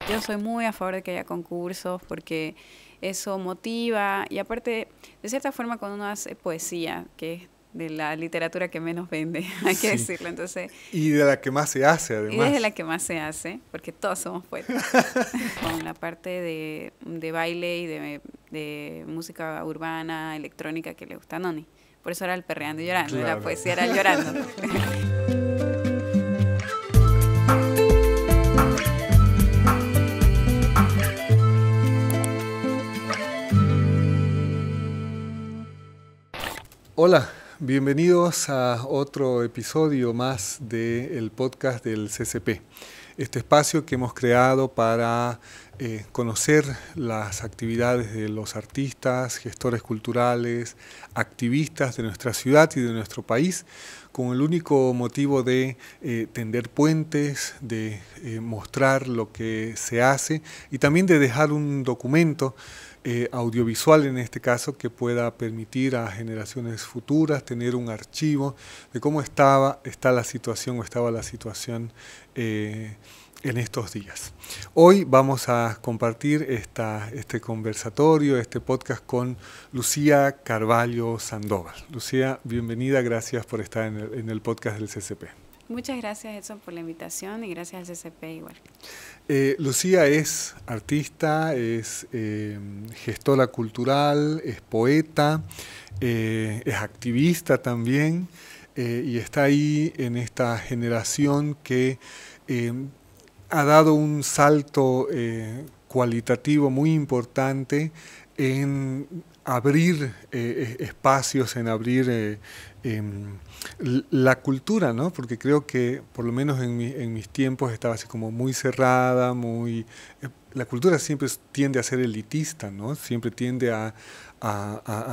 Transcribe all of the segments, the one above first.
Yo soy muy a favor de que haya concursos porque eso motiva y aparte, de cierta forma, cuando uno hace poesía, que es de la literatura que menos vende, hay que Sí. decirlo, entonces, Y de la que más se hace, y desde la además. que más se hace, porque todos somos poetas, con la parte de baile y de música urbana, electrónica que le gusta a Noni. Por eso era el perreando y llorando, y la Claro. poesía era el llorando. Hola, bienvenidos a otro episodio más del podcast del CCP. Este espacio que hemos creado para conocer las actividades de los artistas, gestores culturales, activistas de nuestra ciudad y de nuestro país, con el único motivo de tender puentes, de mostrar lo que se hace y también de dejar un documento audiovisual en este caso que pueda permitir a generaciones futuras tener un archivo de cómo está la situación o estaba la situación en estos días. Hoy vamos a compartir este conversatorio, este podcast con Lucía Carvalho Sandoval. Lucía, bienvenida, gracias por estar en el podcast del CCP. Muchas gracias, Edson, por la invitación y gracias al CCP igual. Lucía es artista, es gestora cultural, es poeta, es activista también y está ahí en esta generación que ha dado un salto cualitativo muy importante en abrir espacios, en abrir la cultura, ¿no? Porque creo que, por lo menos en mis tiempos, estaba así como muy cerrada, la cultura siempre tiende a ser elitista, ¿no? Siempre tiende a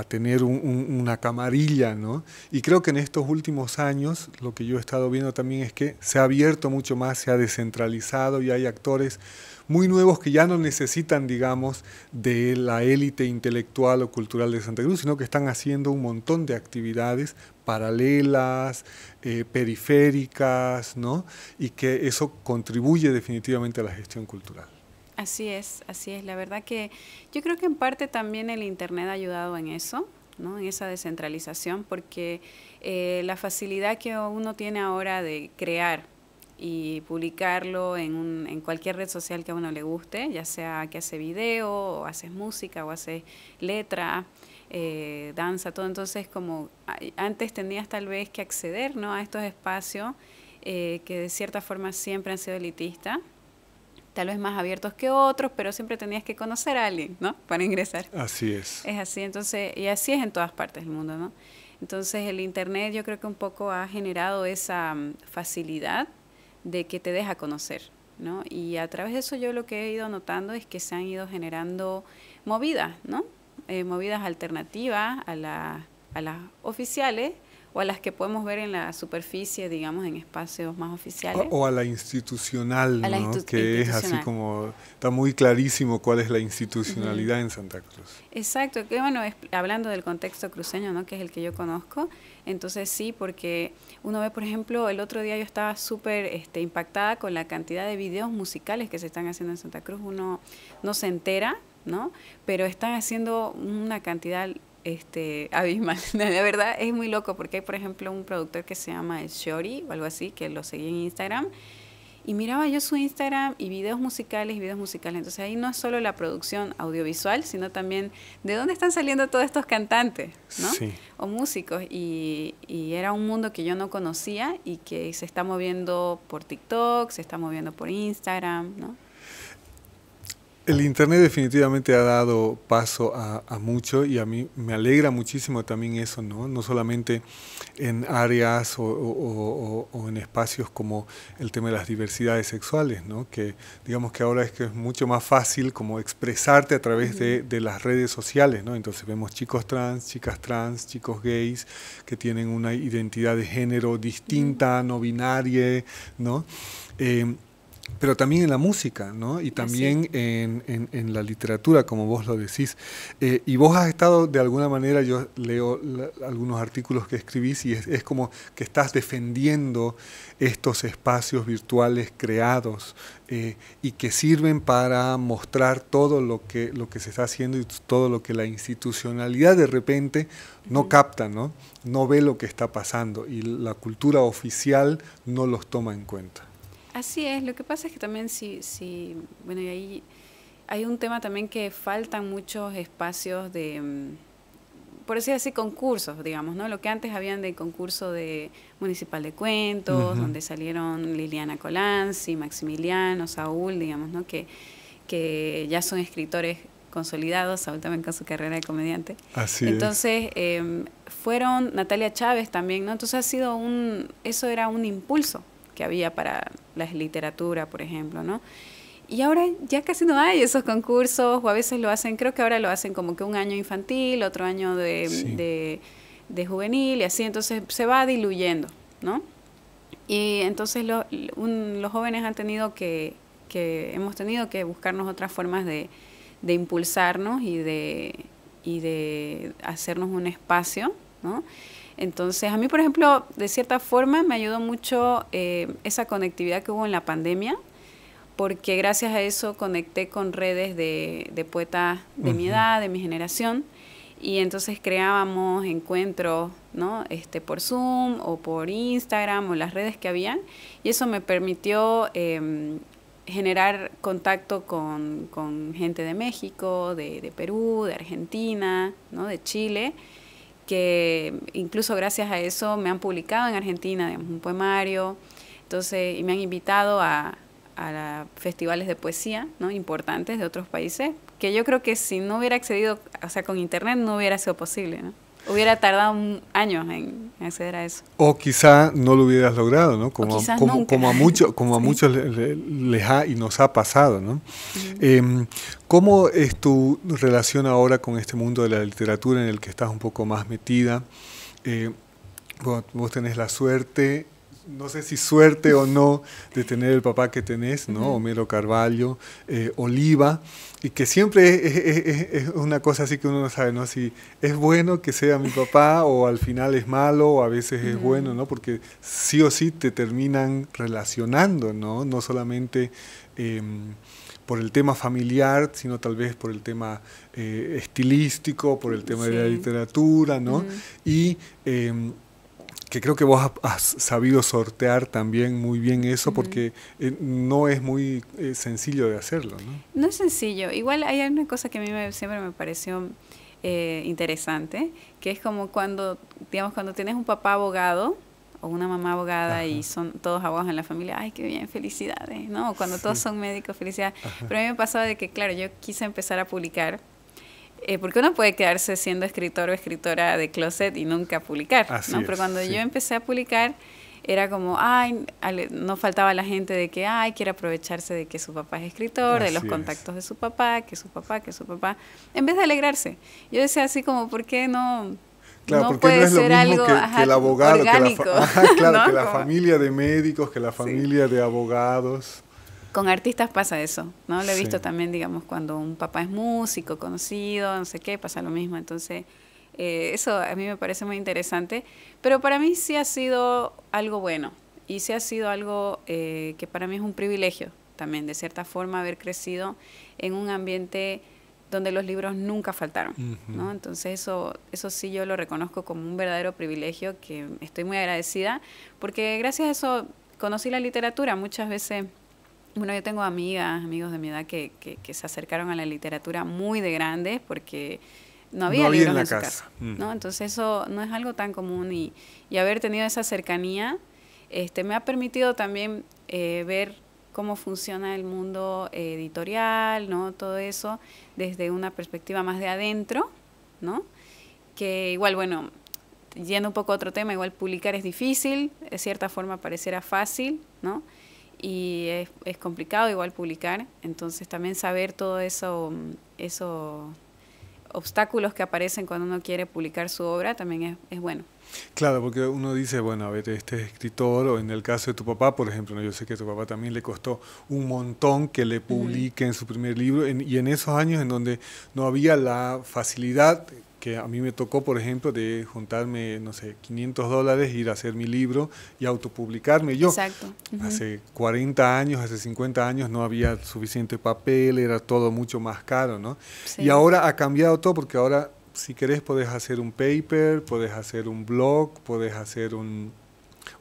tener una camarilla, ¿no? Y creo que en estos últimos años, lo que yo he estado viendo también es que se ha abierto mucho más, se ha descentralizado y hay actores muy nuevos que ya no necesitan, digamos, de la élite intelectual o cultural de Santa Cruz, sino que están haciendo un montón de actividades paralelas, periféricas, ¿no? Y que eso contribuye definitivamente a la gestión cultural. Así es, así es. La verdad que yo creo que en parte también el Internet ha ayudado en eso, ¿no? En esa descentralización, porque la facilidad que uno tiene ahora de crear y publicarlo en cualquier red social que a uno le guste, ya sea que hace video, o haces música, o haces letra, danza, todo. Entonces, como antes tenías tal vez que acceder, ¿no?, a estos espacios que de cierta forma siempre han sido elitistas, tal vez más abiertos que otros, pero siempre tenías que conocer a alguien, ¿no?, para ingresar. Así es. Es así, entonces, y así es en todas partes del mundo, ¿no? Entonces, el Internet yo creo que un poco ha generado esa facilidad de que te deja conocer, ¿no? Y a través de eso yo lo que he ido notando es que se han ido generando movidas, ¿no? Movidas alternativas a las oficiales o a las que podemos ver en la superficie, digamos, en espacios más oficiales. O a la institucional, a la ¿no? Que es así como, está muy clarísimo cuál es la institucionalidad en Santa Cruz. Exacto, que bueno, hablando del contexto cruceño, ¿no?, que es el que yo conozco, entonces sí, porque uno ve, por ejemplo, el otro día yo estaba súper impactada con la cantidad de videos musicales que se están haciendo en Santa Cruz. Uno no se entera, ¿no?, pero están haciendo una cantidad abismal. De verdad es muy loco porque hay, por ejemplo, un productor que se llama El Shori o algo así, que lo seguí en Instagram, y miraba yo su Instagram y videos musicales. Entonces ahí no es solo la producción audiovisual, sino también de dónde están saliendo todos estos cantantes, ¿no? Sí. O músicos. Y era un mundo que yo no conocía y que se está moviendo por TikTok, se está moviendo por Instagram, ¿no? El Internet definitivamente ha dado paso a mucho y a mí me alegra muchísimo también eso, ¿no? No solamente en áreas o en espacios como el tema de las diversidades sexuales, ¿no? Que digamos que ahora es mucho más fácil como expresarte a través de las redes sociales, ¿no? Entonces vemos chicos trans, chicas trans, chicos gays que tienen una identidad de género distinta, no binaria, ¿no? pero también en la música, ¿no? Y también en la literatura, como vos lo decís. Y vos has estado, de alguna manera, yo leo algunos artículos que escribís y es como que estás defendiendo estos espacios virtuales creados y que sirven para mostrar todo lo que se está haciendo y todo lo que la institucionalidad de repente no capta, ¿no? No ve lo que está pasando y la cultura oficial no los toma en cuenta. Así es, lo que pasa es que también bueno, y ahí hay un tema también que faltan muchos espacios de, por decir así, concursos, digamos, ¿no? Lo que antes habían de concurso de municipal de cuentos, donde salieron Liliana Colanzi, Maximiliano, Saúl, digamos, ¿no? Que ya son escritores consolidados, Saúl también con su carrera de comediante. Así Entonces, fueron Natalia Chávez también, ¿no? Entonces eso era un impulso que había para la literatura, por ejemplo, ¿no? Y ahora ya casi no hay esos concursos, o a veces lo hacen, creo que ahora lo hacen como que un año infantil, otro año de juvenil, y así, entonces se va diluyendo, ¿no? Y entonces los jóvenes han tenido hemos tenido que buscarnos otras formas de impulsarnos y de hacernos un espacio, ¿no? Entonces, a mí, por ejemplo, de cierta forma me ayudó mucho esa conectividad que hubo en la pandemia, porque gracias a eso conecté con redes de poetas de mi edad, de mi generación, y entonces creábamos encuentros, ¿no? Por Zoom o por Instagram o las redes que habían, y eso me permitió generar contacto con gente de México, de Perú, de Argentina, ¿no? De Chile, que incluso gracias a eso me han publicado en Argentina, digamos, un poemario, entonces, y me han invitado a festivales de poesía, ¿no? Importantes de otros países, que yo creo que si no hubiera accedido, o sea, con internet no hubiera sido posible, ¿no? Hubiera tardado años en acceder a eso. O quizá no lo hubieras logrado, ¿no? Como a muchos les ha y nos ha pasado, ¿no? ¿Cómo es tu relación ahora con este mundo de la literatura en el que estás un poco más metida? Vos tenés la suerte, no sé si suerte o no, de tener el papá que tenés, ¿no? Homero Carvalho, Oliva, y que siempre es una cosa así que uno no sabe, ¿no? Si es bueno que sea mi papá o al final es malo o a veces es bueno, ¿no? Porque sí o sí te terminan relacionando, ¿no? No solamente por el tema familiar, sino tal vez por el tema estilístico, por el tema de la literatura, ¿no? Y que creo que vos has sabido sortear también muy bien eso, porque no es muy sencillo de hacerlo, ¿no? No es sencillo. Igual hay una cosa que a mí siempre me pareció interesante, que es como cuando tienes un papá abogado o una mamá abogada y son todos abogados en la familia, ¡ay, qué bien, felicidades! ¿No? O cuando todos son médicos, felicidades. Pero a mí me pasaba de que, claro, yo quise empezar a publicar, porque uno puede quedarse siendo escritor o escritora de closet y nunca publicar, ¿no? Pero cuando yo empecé a publicar, era como, no faltaba la gente de que, quiere aprovecharse de que su papá es escritor, de los contactos de su papá, que su papá, en vez de alegrarse. Yo decía así como, ¿por qué no? Claro, no porque puede no es lo ser mismo algo que el abogado, orgánico, claro, ¿no? que la familia de médicos, que la familia de abogados. Con artistas pasa eso, ¿no? Lo he visto también, digamos, cuando un papá es músico, conocido, no sé qué, pasa lo mismo. Entonces, eso a mí me parece muy interesante. Pero para mí sí ha sido algo bueno. Y sí ha sido algo que para mí es un privilegio también, de cierta forma, haber crecido en un ambiente donde los libros nunca faltaron, ¿no? Entonces, eso sí yo lo reconozco como un verdadero privilegio, que estoy muy agradecida, porque gracias a eso conocí la literatura. Muchas veces... Bueno, yo tengo amigos de mi edad que se acercaron a la literatura muy de grandes porque no había libros en su casa, ¿no? Entonces eso no es algo tan común y haber tenido esa cercanía me ha permitido también ver cómo funciona el mundo editorial, ¿no? Todo eso desde una perspectiva más de adentro, ¿no? Que igual, bueno, yendo un poco a otro tema, igual publicar es difícil, de cierta forma pareciera fácil, ¿no? Y es complicado igual publicar, entonces también saber todo eso obstáculos que aparecen cuando uno quiere publicar su obra también es bueno. Claro, porque uno dice, bueno, a ver, este escritor, o en el caso de tu papá, por ejemplo, ¿no? Yo sé que a tu papá también le costó un montón que le publique en su primer libro, y en esos años en donde no había la facilidad que a mí me tocó, por ejemplo, de juntarme, no sé, $500, ir a hacer mi libro y autopublicarme yo. Exacto. Hace 40 años, hace 50 años no había suficiente papel, era todo mucho más caro, ¿no? Sí. Y ahora ha cambiado todo, porque ahora, si querés, podés hacer un paper, podés hacer un blog, podés hacer un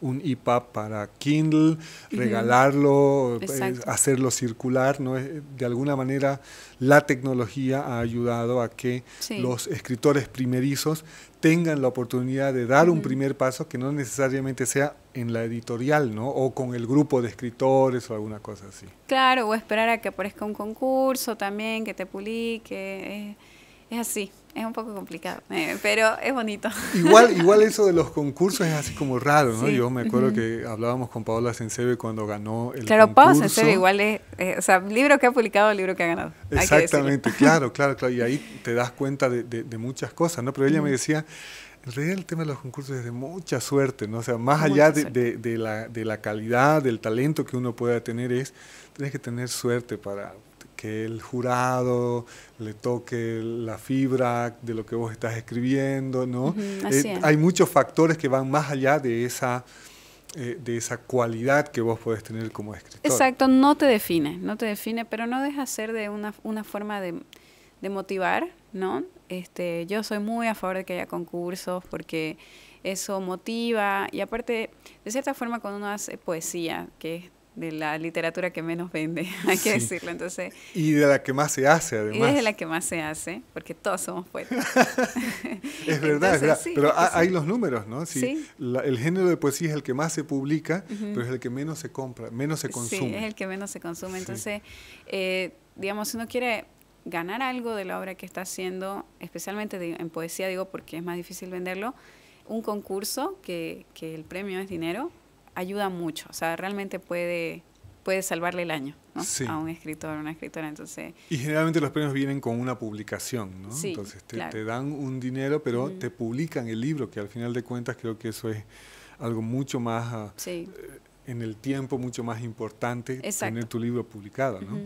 EPUB para Kindle, regalarlo, hacerlo circular, ¿no? De alguna manera la tecnología ha ayudado a que los escritores primerizos tengan la oportunidad de dar un primer paso que no necesariamente sea en la editorial, ¿no? O con el grupo de escritores o alguna cosa así. Claro, o esperar a que aparezca un concurso también, que te publique. Es así, es un poco complicado, pero es bonito. Igual eso de los concursos es así como raro, ¿no? Sí. Yo me acuerdo que hablábamos con Paola Sensebe cuando ganó el concurso. Paola Sensebe igual o sea, libro que ha publicado, libro que ha ganado. Exactamente, claro. Y ahí te das cuenta de muchas cosas, ¿no? Pero ella me decía, en realidad el tema de los concursos es de mucha suerte, ¿no? O sea, más allá de la calidad, del talento que uno pueda tener, tienes que tener suerte para que el jurado le toque la fibra de lo que vos estás escribiendo, ¿no? Hay muchos factores que van más allá de esa cualidad que vos podés tener como escritor. Exacto, no te define, pero no deja de ser de una forma de motivar, ¿no? Yo soy muy a favor de que haya concursos porque eso motiva, y aparte, de cierta forma, cuando uno hace poesía, que es de la literatura que menos vende, hay que decirlo, entonces... Y de la que más se hace, además. Y de la que más se hace, porque todos somos poetas. Es verdad, entonces, sí, pero hay los números, ¿no? Sí. El género de poesía es el que más se publica, pero es el que menos se compra, menos se consume. Sí, es el que menos se consume, entonces, digamos, si uno quiere ganar algo de la obra que está haciendo, especialmente en poesía, digo, porque es más difícil venderlo, un concurso que el premio es dinero, ayuda mucho, o sea, realmente puede salvarle el año, ¿no? Sí. A un escritor, una escritora, entonces... Y generalmente los premios vienen con una publicación, ¿no? Sí, entonces claro. te dan un dinero, pero te publican el libro, que al final de cuentas creo que eso es algo mucho más, en el tiempo, mucho más importante, tener tu libro publicado, ¿no?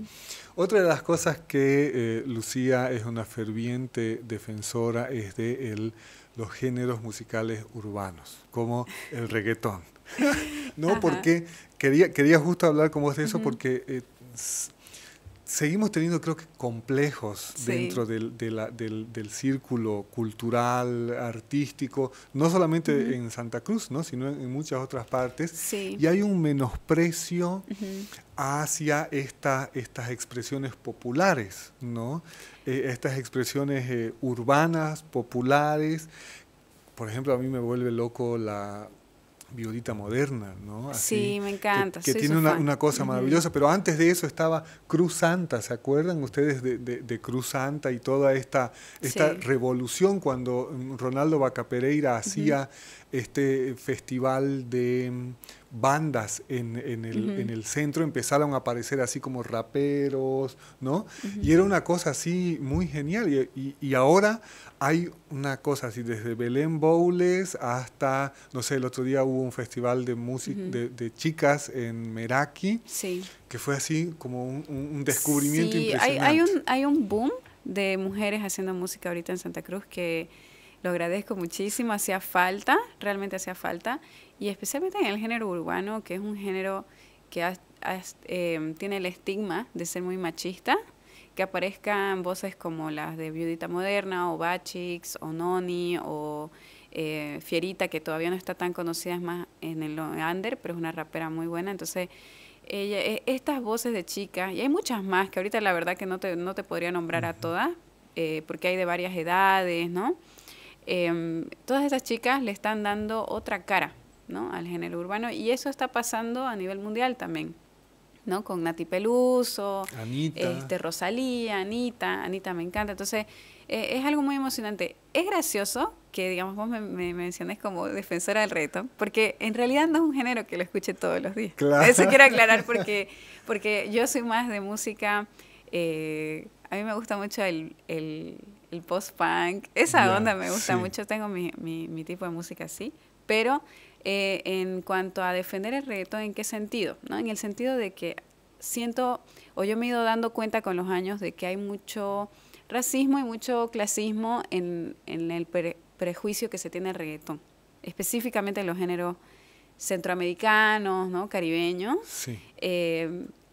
Otra de las cosas que Lucía es una ferviente defensora es de los géneros musicales urbanos, como el reggaetón. No, porque quería justo hablar con vos de eso, porque seguimos teniendo, creo que, complejos dentro del círculo cultural, artístico, no solamente en Santa Cruz, ¿no? Sino en muchas otras partes. Sí. Y hay un menosprecio hacia estas expresiones populares, ¿no? Estas expresiones urbanas, populares. Por ejemplo, a mí me vuelve loco la viudita moderna, ¿no? Así, sí, me encanta. Que tiene una cosa maravillosa, pero antes de eso estaba Cruz Santa, ¿se acuerdan ustedes de Cruz Santa y toda esta revolución cuando Ronaldo Vaca Pereira hacía este festival de bandas en el centro? Empezaron a aparecer así como raperos, ¿no? Y era una cosa así muy genial, y ahora hay una cosa así, desde Belén Bowles hasta, no sé, el otro día hubo un festival de música de chicas en Meraki, que fue así como un descubrimiento impresionante. Hay un boom de mujeres haciendo música ahorita en Santa Cruz que lo agradezco muchísimo, hacía falta, realmente hacía falta, y especialmente en el género urbano, que es un género que tiene el estigma de ser muy machista, que aparezcan voces como las de Viudita Moderna, o Bachix, o Noni, o Fierita, que todavía no está tan conocida, es más en el under, pero es una rapera muy buena. Entonces, estas voces de chicas, y hay muchas más, que ahorita la verdad que no te podría nombrar a todas, porque hay de varias edades, ¿no? Todas esas chicas le están dando otra cara, ¿no? Al género urbano, y eso está pasando a nivel mundial también, ¿no? Con Nati Peluso, Anita, Rosalía, Anita me encanta. Entonces, es algo muy emocionante. Es gracioso que, digamos, vos me mencionés como defensora del reggaetón, porque en realidad no es un género que lo escuche todos los días. Claro. Eso quiero aclarar, porque yo soy más de música, a mí me gusta mucho el el post-punk, esa onda me gusta sí. mucho, tengo mi tipo de música así, pero en cuanto a defender el reggaetón, ¿en qué sentido? ¿No? En el sentido de que siento, o yo me he ido dando cuenta con los años de que hay mucho racismo y mucho clasismo en el prejuicio que se tiene el reggaetón, específicamente en los géneros centroamericanos, ¿no? Caribeños. Sí.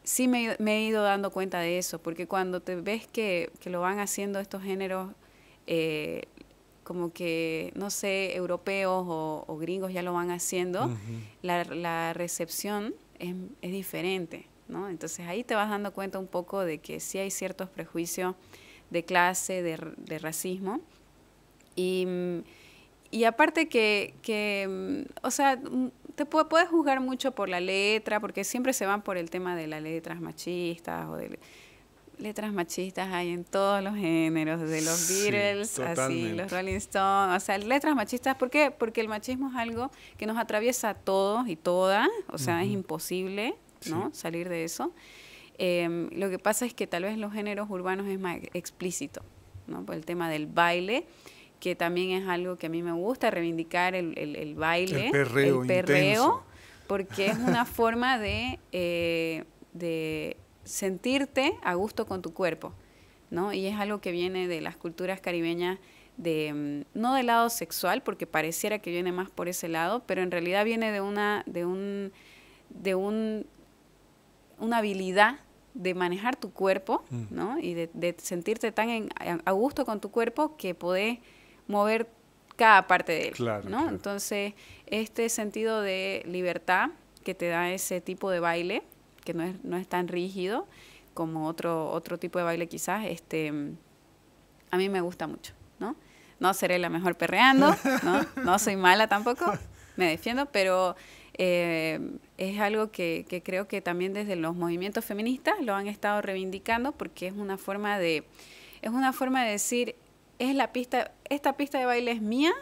Sí me he ido dando cuenta de eso, porque cuando te ves que lo van haciendo estos géneros como que, no sé, europeos o gringos ya lo van haciendo, la recepción es diferente, ¿no? Entonces ahí te vas dando cuenta un poco de que sí hay ciertos prejuicios de clase, de racismo. Y aparte o sea, puedes juzgar mucho por la letra, porque siempre se van por el tema de las letras machistas letras machistas hay en todos los géneros, desde los Beatles, así, los Rolling Stones, o sea, letras machistas, ¿por qué? Porque el machismo es algo que nos atraviesa a todos y todas, o sea, es imposible, ¿no? Salir de eso. Lo que pasa es que tal vez los géneros urbanos es más explícito, ¿no? Por el tema del baile, que también es algo que a mí me gusta, reivindicar el baile, el perreo, porque es una forma de sentirte a gusto con tu cuerpo, ¿no? Y es algo que viene de las culturas caribeñas, no del lado sexual, porque pareciera que viene más por ese lado, pero en realidad viene de una habilidad de manejar tu cuerpo, ¿no? Y de sentirte tan a gusto con tu cuerpo que podés mover cada parte de él, claro, ¿no? Claro. Entonces, este sentido de libertad que te da ese tipo de baile, que no es tan rígido como otro tipo de baile quizás, a mí me gusta mucho, ¿no? No seré la mejor perreando, ¿no? No soy mala tampoco, me defiendo, pero es algo que creo que también desde los movimientos feministas lo han estado reivindicando, porque es una forma de decir, esta pista de baile es mía,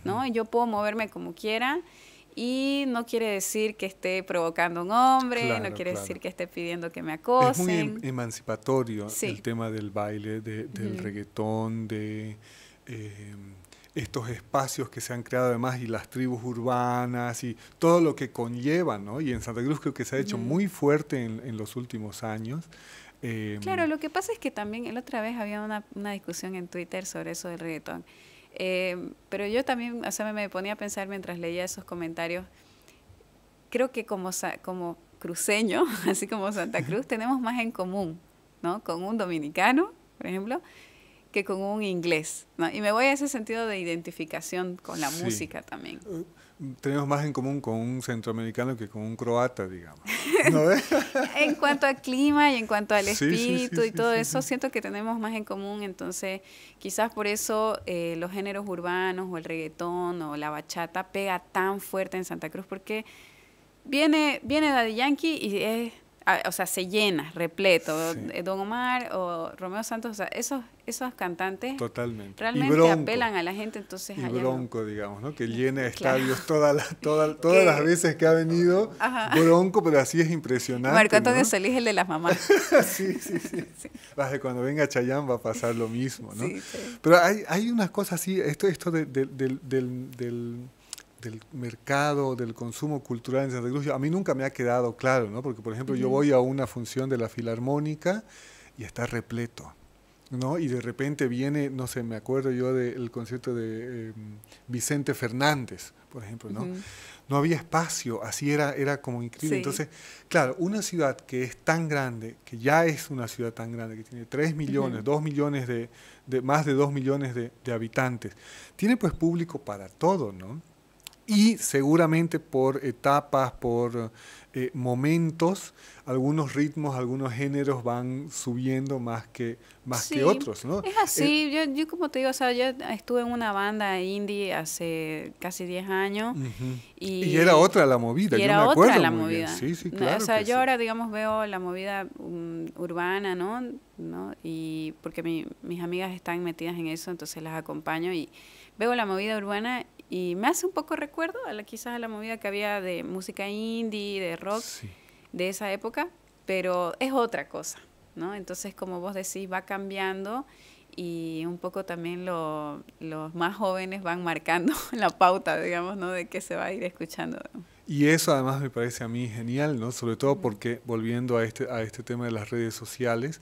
¿no? Y yo puedo moverme como quiera, y no quiere decir que esté provocando a un hombre, claro, no quiere claro. decir que esté pidiendo que me acosen. Es muy emancipatorio el tema del baile, del reggaetón, de estos espacios que se han creado además, y las tribus urbanas y todo lo que conlleva, ¿no? Y en Santa Cruz creo que se ha hecho muy fuerte en los últimos años. Claro, lo que pasa es que también la otra vez había una discusión en Twitter sobre eso del reggaetón. Pero yo también, o sea, me ponía a pensar mientras leía esos comentarios, creo que como cruceño, así como Santa Cruz, tenemos más en común, ¿no? Con un dominicano, por ejemplo, que con un inglés, ¿no? Y me voy a ese sentido de identificación con la música también. Tenemos más en común con un centroamericano que con un croata, digamos. ¿No? En cuanto al clima y en cuanto al espíritu y todo eso, siento que tenemos más en común. Entonces, quizás por eso los géneros urbanos o el reggaetón o la bachata pega tan fuerte en Santa Cruz, porque viene Daddy Yankee y o sea, se llena, repleto. Sí. Don Omar o Romeo Santos, o sea, esos cantantes totalmente. realmente apelan a la gente. Entonces, y Bronco, digamos, ¿no? Que llena estadios claro. todas las veces que ha venido. Bronco, pero así es impresionante. Marco Antonio, ¿no? Solís, el de las mamás. sí. Cuando venga Chayanne va a pasar lo mismo, ¿no? Sí. Pero hay unas cosas así, esto del mercado, del consumo cultural en Santa Cruz, a mí nunca me ha quedado claro, ¿no? Porque, por ejemplo, yo voy a una función de la Filarmónica y está repleto, ¿no? Y de repente viene, no sé, me acuerdo yo del concierto de Vicente Fernández, por ejemplo, ¿no? No había espacio, así era como increíble. Sí. Entonces, claro, una ciudad que es tan grande, que ya es una ciudad tan grande, que tiene 3 millones, 2 millones más de 2 millones de habitantes, tiene pues público para todo, ¿no? Y seguramente por etapas, por momentos, algunos ritmos, algunos géneros van subiendo más que otros, ¿no? Es así, yo como te digo, o sea, yo estuve en una banda indie hace casi 10 años. Y era otra la movida, y yo me acuerdo otra la muy movida. Bien. Sí, claro. O sea, yo ahora, digamos, veo la movida urbana, ¿no? Y porque mis amigas están metidas en eso, entonces las acompaño y veo la movida urbana. Y me hace un poco recuerdo quizás a la movida que había de música indie, de rock, de esa época, pero es otra cosa, ¿no? Entonces, como vos decís, va cambiando y un poco también los más jóvenes van marcando la pauta, digamos, ¿no? De que se va a ir escuchando. Y eso además me parece a mí genial, ¿no? Sobre todo porque, volviendo a este tema de las redes sociales,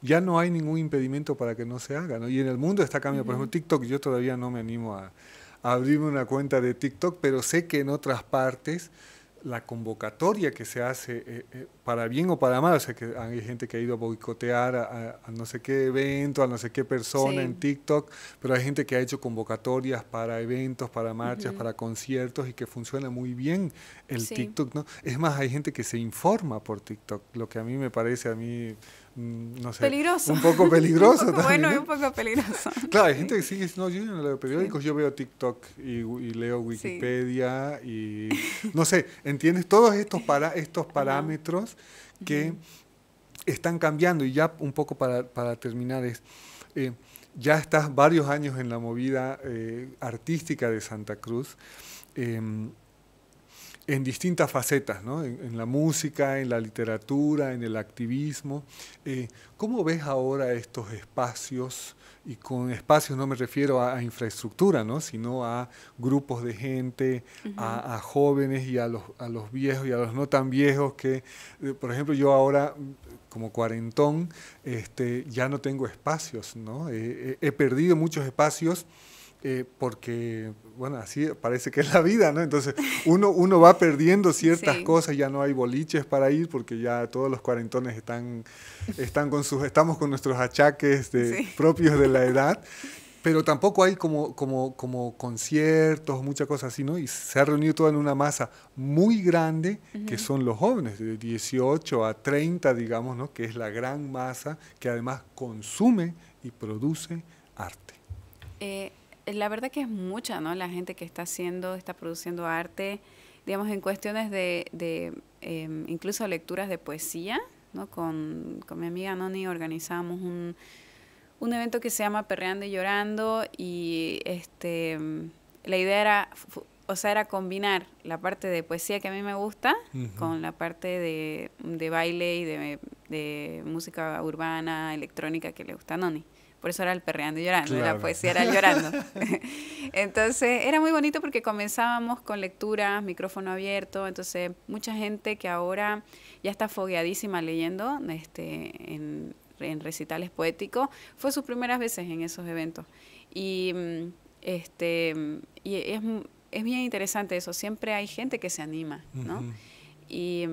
ya no hay ningún impedimento para que no se haga, ¿no? Y en el mundo está cambiando. Por ejemplo, TikTok, yo todavía no me animo a abrirme una cuenta de TikTok, pero sé que en otras partes la convocatoria que se hace, para bien o para mal, o sea, que hay gente que ha ido a boicotear a no sé qué evento, a no sé qué persona en TikTok, pero hay gente que ha hecho convocatorias para eventos, para marchas, para conciertos y que funciona muy bien el TikTok, ¿no? Es más, hay gente que se informa por TikTok, lo que a mí me parece, no sé, peligroso. Un poco peligroso un poco también. Bueno, y un poco peligroso. Claro, hay gente que sigue diciendo, no, yo no leo periódicos, yo veo TikTok y leo Wikipedia y no sé, ¿entiendes? Todos estos parámetros que están cambiando. Y ya un poco para terminar ya estás varios años en la movida artística de Santa Cruz, en distintas facetas, ¿no? En la música, en la literatura, en el activismo. ¿Cómo ves ahora estos espacios? Y con espacios no me refiero a infraestructura, ¿no? Sino a grupos de gente, a jóvenes y a los viejos y a los no tan viejos que, por ejemplo, yo ahora, como cuarentón, ya no tengo espacios, ¿no? He perdido muchos espacios porque, bueno, así parece que es la vida, ¿no? Entonces uno va perdiendo ciertas cosas, ya no hay boliches para ir porque ya todos los cuarentones estamos con nuestros achaques propios de la edad, pero tampoco hay como conciertos, muchas cosas así, ¿no? Y se ha reunido todo en una masa muy grande que son los jóvenes, de 18 a 30, digamos, ¿no? Que es la gran masa que además consume y produce arte. La verdad que es mucha, ¿no? La gente que está produciendo arte, digamos, en cuestiones de incluso lecturas de poesía, ¿no? Con mi amiga Noni organizamos un evento que se llama Perreando y Llorando y la idea era combinar la parte de poesía que a mí me gusta con la parte de baile y de música urbana, electrónica que le gusta a Noni. Por eso era el Perreando y Llorando, la poesía era llorando. Entonces era muy bonito porque comenzábamos con lecturas, micrófono abierto, entonces mucha gente que ahora ya está fogueadísima leyendo en recitales poéticos, fue sus primeras veces en esos eventos. Y es bien interesante eso, siempre hay gente que se anima, ¿no? Y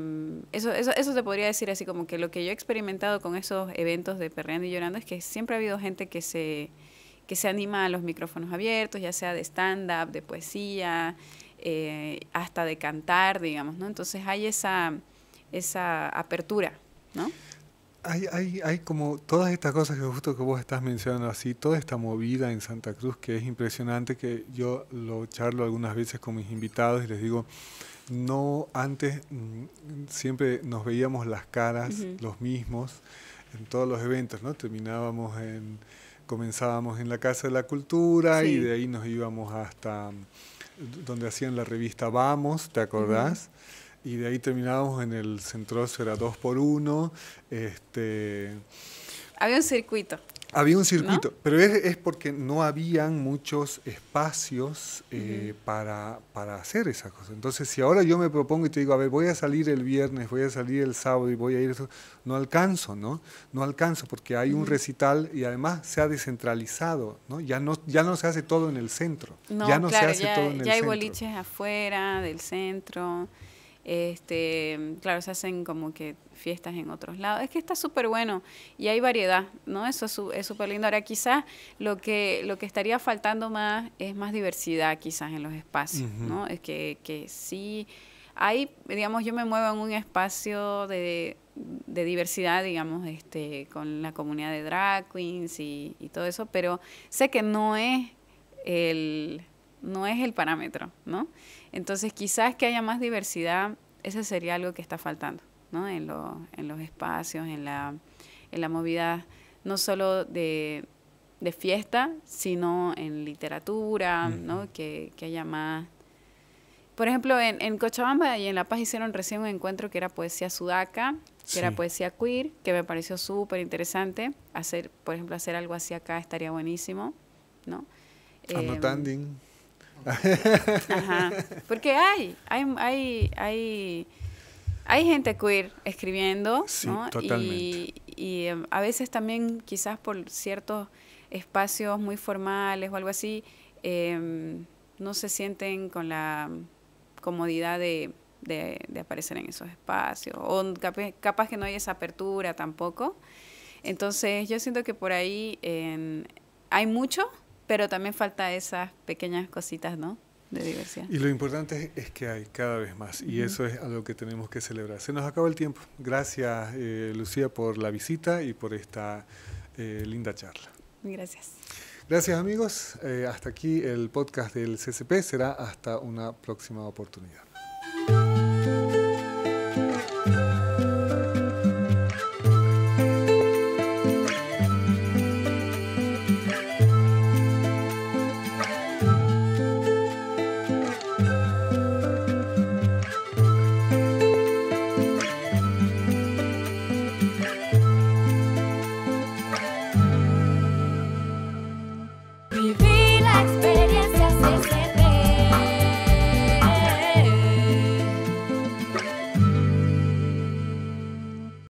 eso te podría decir así como que lo que yo he experimentado con esos eventos de Perreando y Llorando es que siempre ha habido gente que se anima a los micrófonos abiertos, ya sea de stand-up, de poesía, hasta de cantar, digamos, ¿no? Entonces hay esa apertura, ¿no? Hay como todas estas cosas que justo que vos estás mencionando así, toda esta movida en Santa Cruz que es impresionante, que yo lo charlo algunas veces con mis invitados y les digo, no, antes siempre nos veíamos las caras los mismos en todos los eventos, ¿no? Comenzábamos en la Casa de la Cultura y de ahí nos íbamos hasta donde hacían la revista Vamos, ¿te acordás? Y de ahí terminábamos en el Centroso, era 2x1. Había un circuito. Había un circuito, ¿no? Pero es porque no habían muchos espacios para hacer esas cosas. Entonces, si ahora yo me propongo y te digo, a ver, voy a salir el viernes, voy a salir el sábado y voy a ir, no alcanzo, ¿no? No alcanzo porque hay un recital y además se ha descentralizado, ¿no? Ya no se hace todo en el centro. No, ya no claro, se hace todo en el centro. Ya hay boliches afuera del centro. Claro, se hacen como que fiestas en otros lados. Es que está súper bueno y hay variedad, ¿no? Eso es súper lindo. Ahora, quizás lo que estaría faltando más es más diversidad quizás en los espacios, ¿no? Es que sí hay, digamos, yo me muevo en un espacio de diversidad, digamos, con la comunidad de drag queens y todo eso, pero sé que no es el parámetro, ¿no? Entonces, quizás que haya más diversidad, ese sería algo que está faltando, ¿no? En los espacios, en la movida, no solo de fiesta, sino en literatura, ¿no? Que haya más Por ejemplo, en Cochabamba y en La Paz hicieron recién un encuentro que era poesía sudaca, que era poesía queer, que me pareció súper interesante. Por ejemplo, hacer algo así acá estaría buenísimo, ¿no? Anotando. Ajá, porque hay gente queer escribiendo, Sí, ¿no? totalmente. Y a veces también quizás por ciertos espacios muy formales o algo así, no se sienten con la comodidad de aparecer en esos espacios, o capaz que no hay esa apertura tampoco. Entonces yo siento que por ahí hay mucho, pero también falta esas pequeñas cositas, ¿no?, de diversidad. Y lo importante es que hay cada vez más, y eso es algo que tenemos que celebrar. Se nos acabó el tiempo. Gracias, Lucía, por la visita y por esta linda charla. Gracias. Gracias, amigos. Hasta aquí el podcast del CCP. Será hasta una próxima oportunidad.